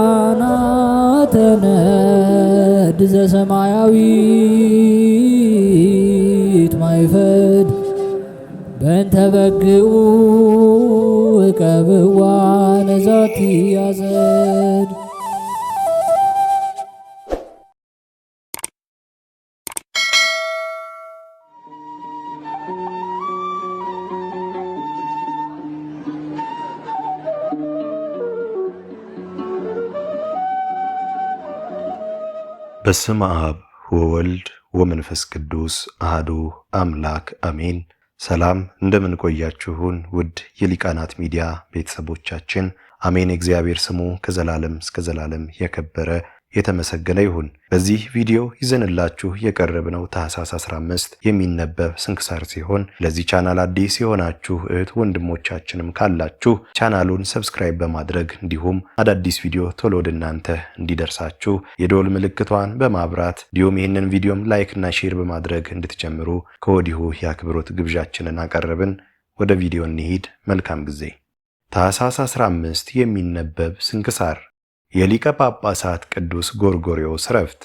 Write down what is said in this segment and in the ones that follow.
ሊቃናተ ነድ ዘሰማያዊት ማይፈድ በእንተ በግዑ እቀብዋ ነዛቲ ያዘድ። በስመ አብ ወወልድ ወመንፈስ ቅዱስ አሐዱ አምላክ አሜን። ሰላም እንደምን ቆያችሁን? ውድ የሊቃናት ሚዲያ ቤተሰቦቻችን አሜን። እግዚአብሔር ስሙ ከዘላለም እስከ ዘላለም የከበረ የተመሰገነ ይሁን። በዚህ ቪዲዮ ይዘንላችሁ የቀረብነው ታኅሳስ 15 የሚነበብ ስንክሳር ሲሆን ለዚህ ቻናል አዲስ የሆናችሁ እህት ወንድሞቻችንም ካላችሁ ቻናሉን ሰብስክራይብ በማድረግ እንዲሁም አዳዲስ ቪዲዮ ቶሎ ወደ እናንተ እንዲደርሳችሁ የደወል ምልክቷን በማብራት እንዲሁም ይህንን ቪዲዮም ላይክና ሼር በማድረግ እንድትጀምሩ ከወዲሁ የአክብሮት ግብዣችንን አቀረብን። ወደ ቪዲዮ እንሂድ። መልካም ጊዜ። ታኅሳስ 15 የሚነበብ ስንክሳር የሊቀ ጳጳሳት ቅዱስ ጎርጎርዮስ ዕረፍት።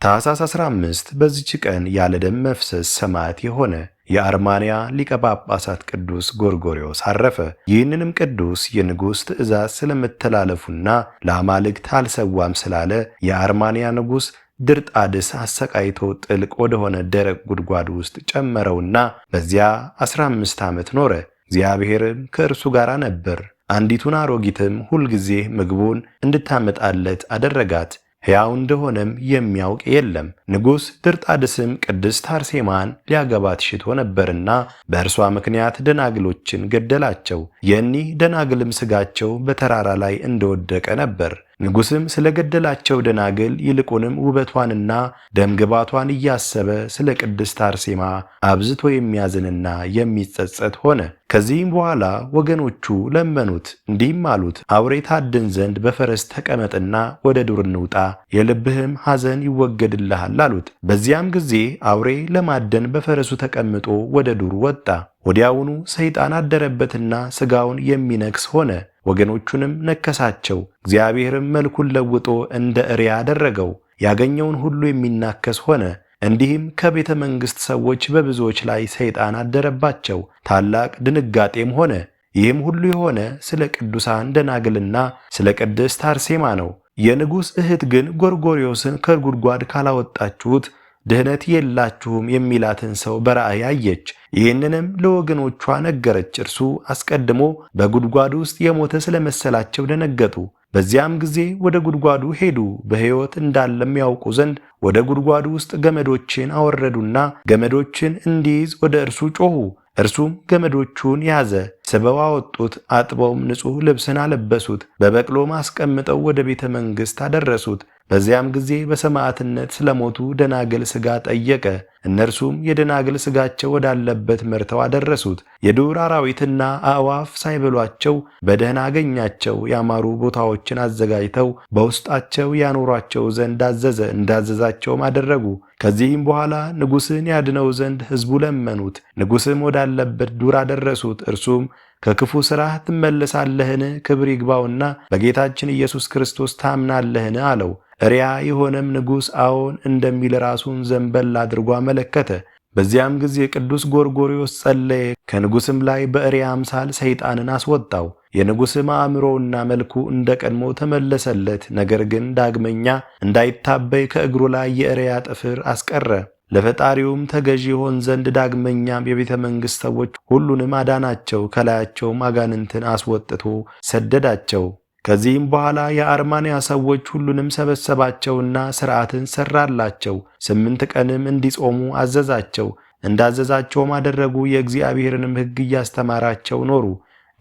ታኅሳስ 15 በዚች ቀን ያለ ደም መፍሰስ ሰማዕት የሆነ የአርማንያ ሊቀ ጳጳሳት ቅዱስ ጎርጎርዮስ አረፈ። ይህንንም ቅዱስ የንጉሥ ትእዛዝ ስለመተላለፉና ለአማልክት አልሰዋም ስላለ የአርማንያ ንጉሥ ድርጣድስ አሰቃይቶ ጥልቅ ወደሆነ ደረቅ ጉድጓድ ውስጥ ጨመረውና በዚያ 15 ዓመት ኖረ። እግዚአብሔርም ከእርሱ ጋር ነበር። አንዲቱን አሮጊትም ሁልጊዜ ምግቡን እንድታመጣለት አደረጋት። ሕያው እንደሆነም የሚያውቅ የለም። ንጉሥ ድርጣድስም ቅድስት አርሴማን ሊያገባት ሽቶ ነበርና በእርሷ ምክንያት ደናግሎችን ገደላቸው። የእኒህ ደናግልም ሥጋቸው በተራራ ላይ እንደወደቀ ነበር። ንጉሥም ስለ ገደላቸው ደናግል ይልቁንም ውበቷንና ደምግባቷን እያሰበ ስለ ቅድስት አርሴማ አብዝቶ የሚያዝንና የሚጸጸት ሆነ። ከዚህም በኋላ ወገኖቹ ለመኑት፣ እንዲህም አሉት፣ አውሬ ታድን ዘንድ በፈረስ ተቀመጥና ወደ ዱር እንውጣ፣ የልብህም ሐዘን ይወገድልሃል አሉት። በዚያም ጊዜ አውሬ ለማደን በፈረሱ ተቀምጦ ወደ ዱር ወጣ። ወዲያውኑ ሰይጣን አደረበትና ሥጋውን የሚነክስ ሆነ። ወገኖቹንም ነከሳቸው። እግዚአብሔርም መልኩን ለውጦ እንደ እሪያ አደረገው፣ ያገኘውን ሁሉ የሚናከስ ሆነ። እንዲህም ከቤተ መንግሥት ሰዎች በብዙዎች ላይ ሰይጣን አደረባቸው፣ ታላቅ ድንጋጤም ሆነ። ይህም ሁሉ የሆነ ስለ ቅዱሳን ደናግልና ስለ ቅድስት አርሴማ ነው። የንጉሥ እህት ግን ጎርጎርዮስን ከጉድጓድ ካላወጣችሁት ድህነት የላችሁም የሚላትን ሰው በራእይ አየች። ይህንንም ለወገኖቿ ነገረች። እርሱ አስቀድሞ በጉድጓዱ ውስጥ የሞተ ስለመሰላቸው ደነገጡ። በዚያም ጊዜ ወደ ጉድጓዱ ሄዱ። በሕይወት እንዳለም ያውቁ ዘንድ ወደ ጉድጓዱ ውስጥ ገመዶችን አወረዱና ገመዶችን እንዲይዝ ወደ እርሱ ጮኹ። እርሱም ገመዶቹን ያዘ። ስበው አወጡት። አጥበውም ንጹሕ ልብስን አለበሱት። በበቅሎም አስቀምጠው ወደ ቤተ መንግሥት አደረሱት። በዚያም ጊዜ በሰማዕትነት ስለሞቱ ደናግል ሥጋ ጠየቀ። እነርሱም የደናግል ሥጋቸው ወዳለበት መርተው አደረሱት። የዱር አራዊትና አዕዋፍ ሳይበሏቸው በደህና አገኛቸው። ያማሩ ቦታዎችን አዘጋጅተው በውስጣቸው ያኖሯቸው ዘንድ አዘዘ። እንዳዘዛቸውም አደረጉ። ከዚህም በኋላ ንጉሥን ያድነው ዘንድ ሕዝቡ ለመኑት። ንጉሥም ወዳለበት ዱር አደረሱት። እርሱም ከክፉ ሥራህ ትመለሳለህን? ክብር ይግባውና በጌታችን ኢየሱስ ክርስቶስ ታምናለህን? አለው። እሪያ የሆነም ንጉሥ አዎን እንደሚል ራሱን ዘንበል አድርጎ አመለከተ። በዚያም ጊዜ ቅዱስ ጎርጎርዮስ ጸለየ። ከንጉሥም ላይ በእሪያ አምሳል ሰይጣንን አስወጣው። የንጉሥም አእምሮውና መልኩ እንደ ቀድሞ ተመለሰለት። ነገር ግን ዳግመኛ እንዳይታበይ ከእግሩ ላይ የእሪያ ጥፍር አስቀረ። ለፈጣሪውም ተገዢ ይሆን ዘንድ ዳግመኛም የቤተ መንግሥት ሰዎች ሁሉንም አዳናቸው። ከላያቸውም አጋንንትን አስወጥቶ ሰደዳቸው። ከዚህም በኋላ የአርማንያ ሰዎች ሁሉንም ሰበሰባቸውና ሥርዓትን ሠራላቸው። 8 ቀንም እንዲጾሙ አዘዛቸው። እንዳዘዛቸውም አደረጉ። የእግዚአብሔርንም ሕግ እያስተማራቸው ኖሩ።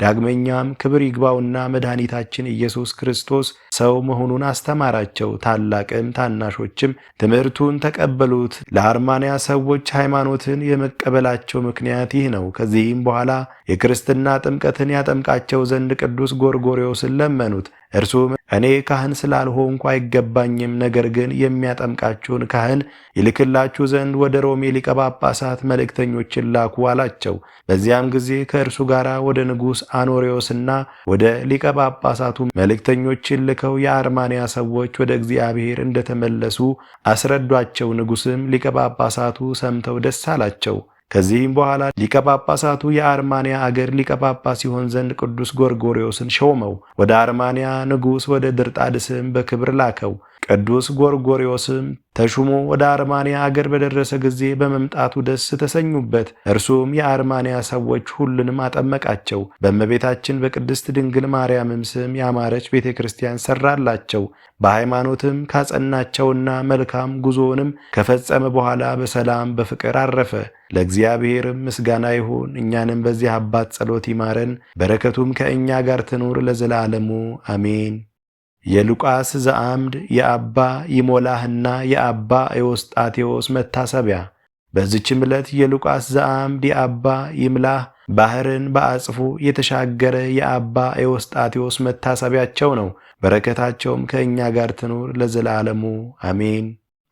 ዳግመኛም ክብር ይግባውና መድኃኒታችን ኢየሱስ ክርስቶስ ሰው መሆኑን አስተማራቸው። ታላቅም ታናሾችም ትምህርቱን ተቀበሉት። ለአርማንያ ሰዎች ሃይማኖትን የመቀበላቸው ምክንያት ይህ ነው። ከዚህም በኋላ የክርስትና ጥምቀትን ያጠምቃቸው ዘንድ ቅዱስ ጎርጎርዮስን ለመኑት። እርሱም እኔ ካህን ስላልሆንኩ አይገባኝም። ነገር ግን የሚያጠምቃችሁን ካህን ይልክላችሁ ዘንድ ወደ ሮሜ ሊቀ ጳጳሳት መልእክተኞችን ላኩ አላቸው። በዚያም ጊዜ ከእርሱ ጋር ወደ ንጉሥ አኖሬዎስና ወደ ሊቀ ጳጳሳቱ መልእክተኞችን ልከው የአርማንያ ሰዎች ወደ እግዚአብሔር እንደተመለሱ አስረዷቸው። ንጉሥም ሊቀ ጳጳሳቱ ሰምተው ደስ አላቸው። ከዚህም በኋላ ሊቀ ጳጳሳቱ የአርማንያ አገር ሊቀ ጳጳስ ሲሆን ዘንድ ቅዱስ ጎርጎርዮስን ሾመው። ወደ አርማንያ ንጉሥ ወደ ድርጣድስም በክብር ላከው። ቅዱስ ጎርጎርዮስም ተሹሞ ወደ አርማንያ አገር በደረሰ ጊዜ በመምጣቱ ደስ ተሰኙበት። እርሱም የአርማንያ ሰዎች ሁሉንም አጠመቃቸው። በእመቤታችን በቅድስት ድንግል ማርያምም ስም ያማረች ቤተ ክርስቲያን ሠራላቸው። በሃይማኖትም ካጸናቸውና መልካም ጉዞውንም ከፈጸመ በኋላ በሰላም በፍቅር አረፈ። ለእግዚአብሔርም ምስጋና ይሁን። እኛንም በዚህ አባት ጸሎት ይማረን፣ በረከቱም ከእኛ ጋር ትኑር ለዘላለሙ አሜን። የሉቃስ ዘአምድ የአባ ይሞላህና የአባ ኤዎስጣቴዎስ መታሰቢያ። በዚችም ዕለት የሉቃስ ዘአምድ የአባ ይምላህ ባህርን በአጽፉ የተሻገረ የአባ ኤዎስጣቴዎስ መታሰቢያቸው ነው። በረከታቸውም ከእኛ ጋር ትኑር ለዘላለሙ አሜን።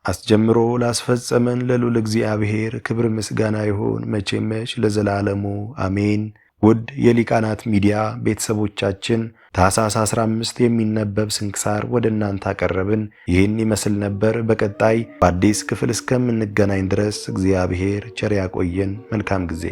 አስጀምሮ ላስፈጸመን ለልዑል እግዚአብሔር ክብር ምስጋና ይሁን መቼመች ለዘላለሙ አሜን። ውድ የሊቃናት ሚዲያ ቤተሰቦቻችን ታኅሳስ 15 የሚነበብ ስንክሳር ወደ እናንተ አቀረብን። ይህን ይመስል ነበር። በቀጣይ በአዲስ ክፍል እስከምንገናኝ ድረስ እግዚአብሔር ቸር ያቆየን። መልካም ጊዜ